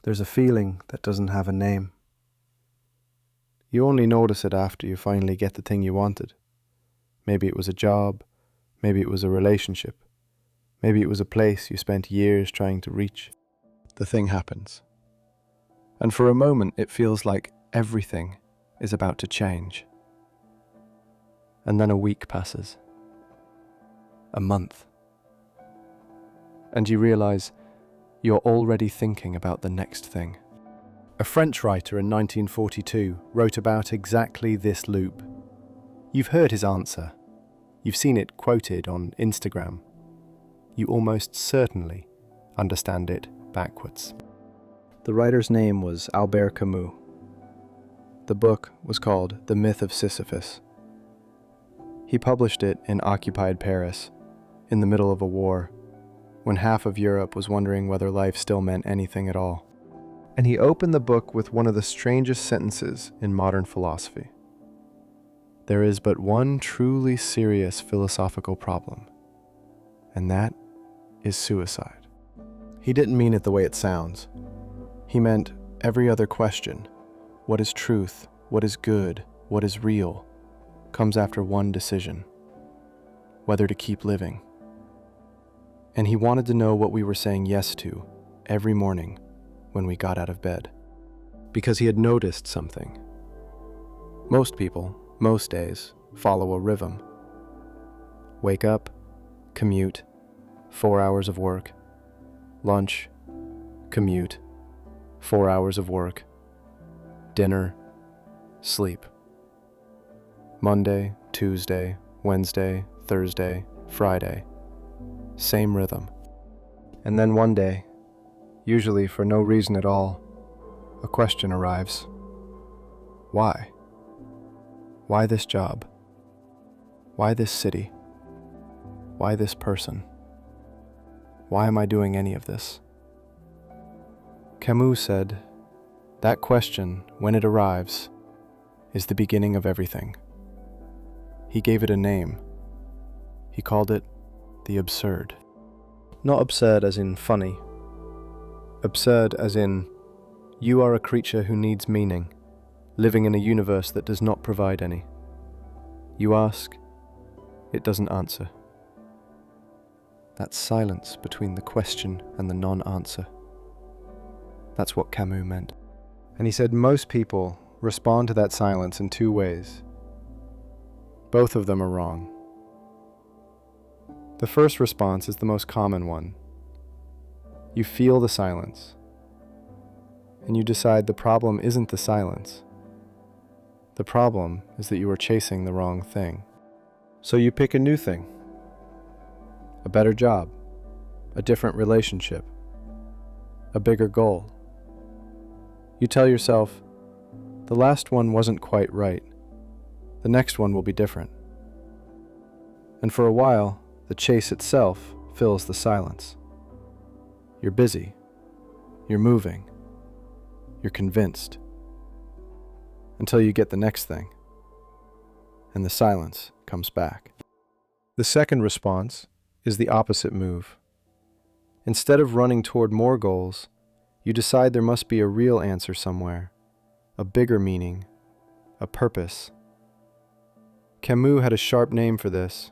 There's a feeling that doesn't have a name. You only notice it after you finally get the thing you wanted. Maybe it was a job, maybe it was a relationship, maybe it was a place you spent years trying to reach. The thing happens. And for a moment it feels like everything is about to change. And then a week passes. A month. And you realize you're already thinking about the next thing. A French writer in 1942 wrote about exactly this loop. You've heard his answer. You've seen it quoted on Instagram. You almost certainly understand it backwards. The writer's name was Albert Camus. The book was called The Myth of Sisyphus. He published it in occupied Paris, in the middle of a war, when half of Europe was wondering whether life still meant anything at all. And he opened the book with one of the strangest sentences in modern philosophy. There is but one truly serious philosophical problem, and that is suicide. He didn't mean it the way it sounds. He meant every other question, what is truth, what is good, what is real, comes after one decision, whether to keep living. And he wanted to know what we were saying yes to every morning when we got out of bed, because he had noticed something. Most people, most days, follow a rhythm. Wake up, commute, 4 hours of work, lunch, commute, 4 hours of work, dinner, sleep. Monday, Tuesday, Wednesday, Thursday, Friday. Same rhythm. And then one day, usually for no reason at all, a question arrives. Why? Why this job? Why this city? Why this person? Why am I doing any of this? Camus said, that question, when it arrives, is the beginning of everything. He gave it a name. He called it the absurd. Not absurd as in funny. Absurd as in, you are a creature who needs meaning, living in a universe that does not provide any. You ask, it doesn't answer. That silence between the question and the non-answer. That's what Camus meant. And he said most people respond to that silence in two ways. Both of them are wrong. The first response is the most common one. You feel the silence, and you decide the problem isn't the silence. The problem is that you are chasing the wrong thing. So you pick a new thing. A better job, a different relationship, a bigger goal. You tell yourself, the last one wasn't quite right. The next one will be different. And for a while, the chase itself fills the silence. You're busy. You're moving. You're convinced. Until you get the next thing. And the silence comes back. The second response is the opposite move. Instead of running toward more goals, you decide there must be a real answer somewhere, a bigger meaning, a purpose. Camus had a sharp name for this.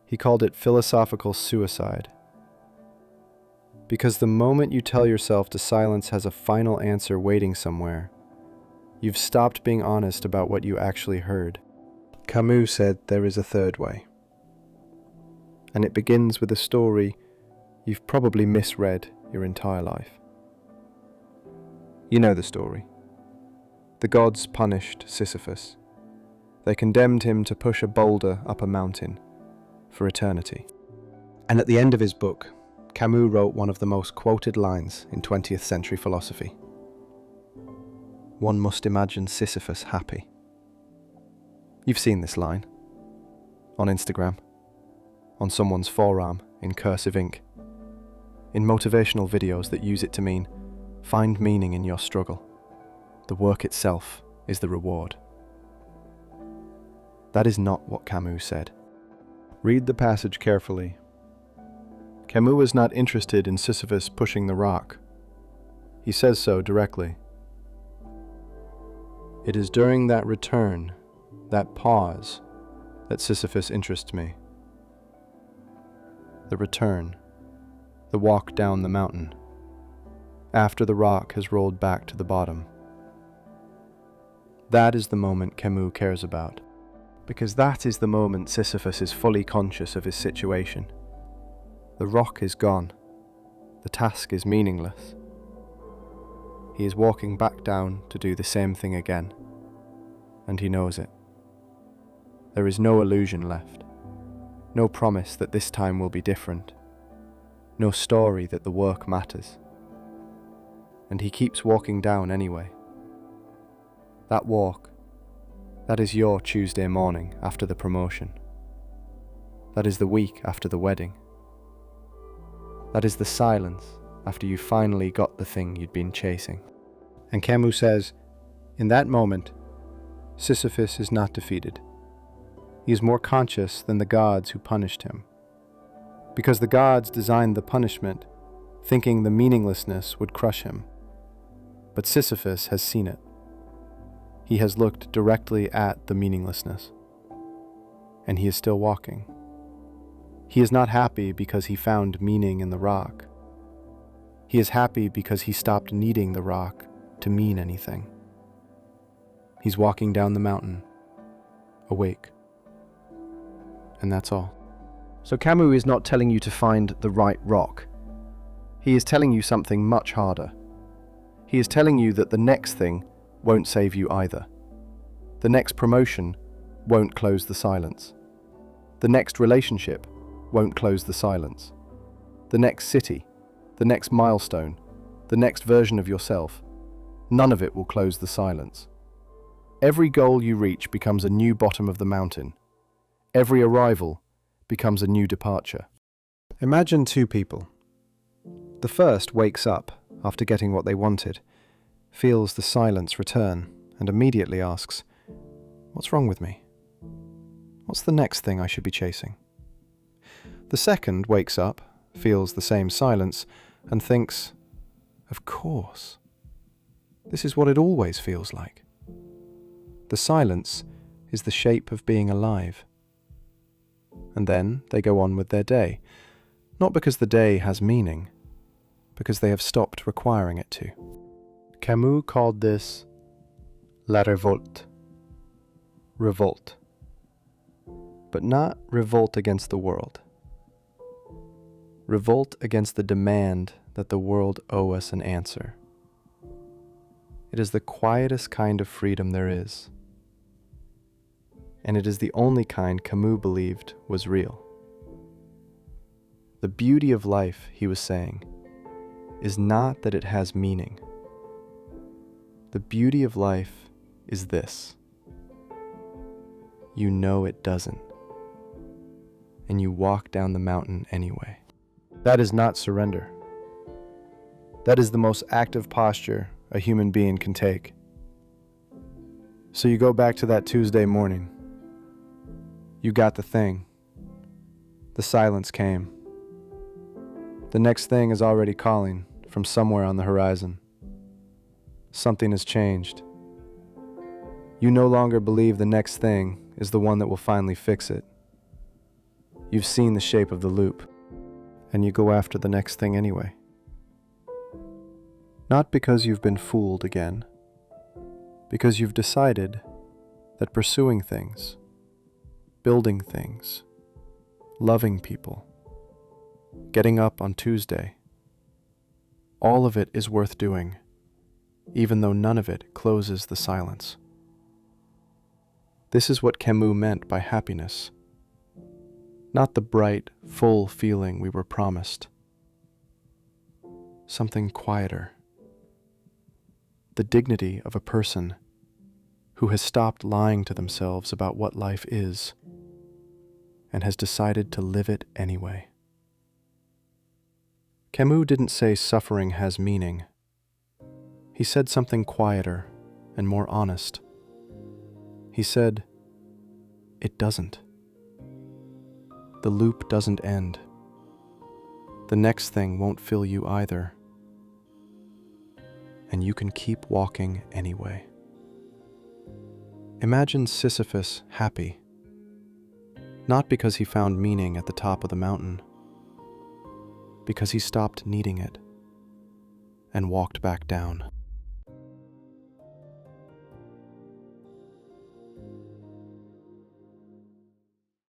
He called it philosophical suicide. Because the moment you tell yourself the silence has a final answer waiting somewhere, you've stopped being honest about what you actually heard. Camus said there is a third way. And it begins with a story you've probably misread your entire life. You know the story. The gods punished Sisyphus. They condemned him to push a boulder up a mountain for eternity. And at the end of his book, Camus wrote one of the most quoted lines in 20th century philosophy. One must imagine Sisyphus happy. You've seen this line. On Instagram. On someone's forearm in cursive ink. In motivational videos that use it to mean, find meaning in your struggle. The work itself is the reward. That is not what Camus said. Read the passage carefully. Camus was not interested in Sisyphus pushing the rock. He says so directly. It is during that return, that pause, that Sisyphus interests me. The return, the walk down the mountain, after the rock has rolled back to the bottom. That is the moment Camus cares about, because that is the moment Sisyphus is fully conscious of his situation. The rock is gone. The task is meaningless. He is walking back down to do the same thing again, and he knows it. There is no illusion left, no promise that this time will be different, no story that the work matters. And he keeps walking down anyway. That walk, that is your Tuesday morning after the promotion. That is the week after the wedding. That is the silence after you finally got the thing you'd been chasing. And Camus says, in that moment, Sisyphus is not defeated. He is more conscious than the gods who punished him. Because the gods designed the punishment, thinking the meaninglessness would crush him. But Sisyphus has seen it. He has looked directly at the meaninglessness. And he is still walking. He is not happy because he found meaning in the rock. He is happy because he stopped needing the rock to mean anything. He's walking down the mountain, awake. And that's all. So Camus is not telling you to find the right rock. He is telling you something much harder. He is telling you that the next thing won't save you either. The next promotion won't close the silence. The next relationship won't close the silence. The next city, the next milestone, the next version of yourself, none of it will close the silence. Every goal you reach becomes a new bottom of the mountain. Every arrival becomes a new departure. Imagine two people. The first wakes up after getting what they wanted, feels the silence return, and immediately asks, "What's wrong with me? What's the next thing I should be chasing?" The second wakes up, feels the same silence, and thinks, "Of course. This is what it always feels like." The silence is the shape of being alive. And then they go on with their day, not because the day has meaning, because they have stopped requiring it to. Camus called this la révolte, revolt, but not revolt against the world. Revolt against the demand that the world owe us an answer. It is the quietest kind of freedom there is. And it is the only kind Camus believed was real. The beauty of life, he was saying, is not that it has meaning. The beauty of life is this. You know it doesn't. And you walk down the mountain anyway. That is not surrender. That is the most active posture a human being can take. So you go back to that Tuesday morning. You got the thing. The silence came. The next thing is already calling from somewhere on the horizon. Something has changed. You no longer believe the next thing is the one that will finally fix it. You've seen the shape of the loop, and you go after the next thing anyway. Not because you've been fooled again, because you've decided that pursuing things, building things, loving people, getting up on Tuesday, all of it is worth doing, even though none of it closes the silence. This is what Camus meant by happiness, not the bright, full feeling we were promised. Something quieter. The dignity of a person who has stopped lying to themselves about what life is and has decided to live it anyway. Camus didn't say suffering has meaning. He said something quieter and more honest. He said, it doesn't. The loop doesn't end. The next thing won't fill you either. and you can keep walking anyway. Imagine Sisyphus happy, not because he found meaning at the top of the mountain, because he stopped needing it and walked back down.